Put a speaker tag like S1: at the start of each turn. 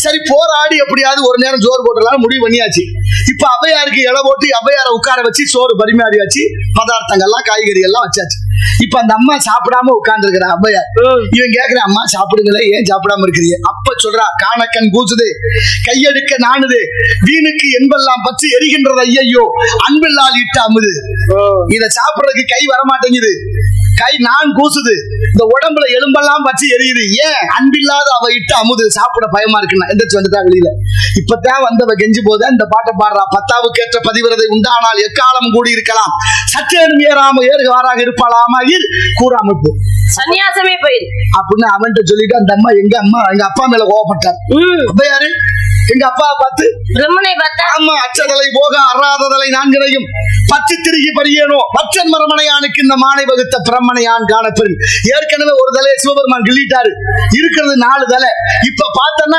S1: சரி போராடி எப்படியாவது ஒரு நேரம் சோறு போட்டுலாம் முடிவு பண்ணியாச்சு. இப்ப அவ்வையாருக்கு இலை போட்டு அவ்வையார உட்கார வச்சு சோறு பரிமாறியாச்சு, பதார்த்தங்கள்லாம் காய்கறி எல்லாம் வச்சாச்சு. இப்ப அந்த அம்மா சாப்பிடாம உட்கார்ந்து இருக்கிற அவ்வையார். இவன் கேக்குற, அம்மா சாப்பிடுங்களே, ஏன் சாப்பிடாம இருக்கிறீங்க? அப்ப சொல்றா, காணக்கண் கூசுது, கையெடுக்க நாணுது, வீணுக்கு என்பெல்லாம் பற்றி எரிகின்றது ஐயையோ, அன்பில்லால் இட்ட அமுது. இத சாப்பிடுறதுக்கு கை வரமாட்டேங்குது, கை நான் கூசுது, இந்த உடம்புல எலும்பெல்லாம் பற்றி எரியுது. ஏன்? அன்பில்லாத அவ இட்ட அமுது, சாப்பிட பயமா இருக்குன்னா எந்திரிச்சு வந்துட்டா வெளியில. இப்பதான் வந்தவ கெஞ்சி போத இந்த பாட்டை பாடுறா. பத்தாவுக்கு ஏற்ற பதிவிரதை உண்டானால் எக்காலம் கூடி இருக்கலாம், சற்றேனும் ஏறாம ஏறுவாராக இருப்பாளாமா கூறாம போ,
S2: சன்னியாசமே போயிரு
S1: அப்படின்னு அவன்கிட்ட சொல்லிட்டு அந்த அம்மா எங்க அப்பா மேல கோவப்பட்டார். அவ்வையாரு எங்க அப்பாவை பார்த்து, ஆமா, அச்சதலை போக அறாததலை நான்கினையும் பச்சை திருகி பறியேனோ பச்சன் மரமனையானுக்கு இந்த மானை வகுத்த பிரம்மனையான் காணப்பெரு. ஏற்கனவே ஒரு தலையை சிவபெருமான் கிள்ளிட்டாரு, இருக்கிறது 4 தலை. இப்ப பார்த்தோம்னா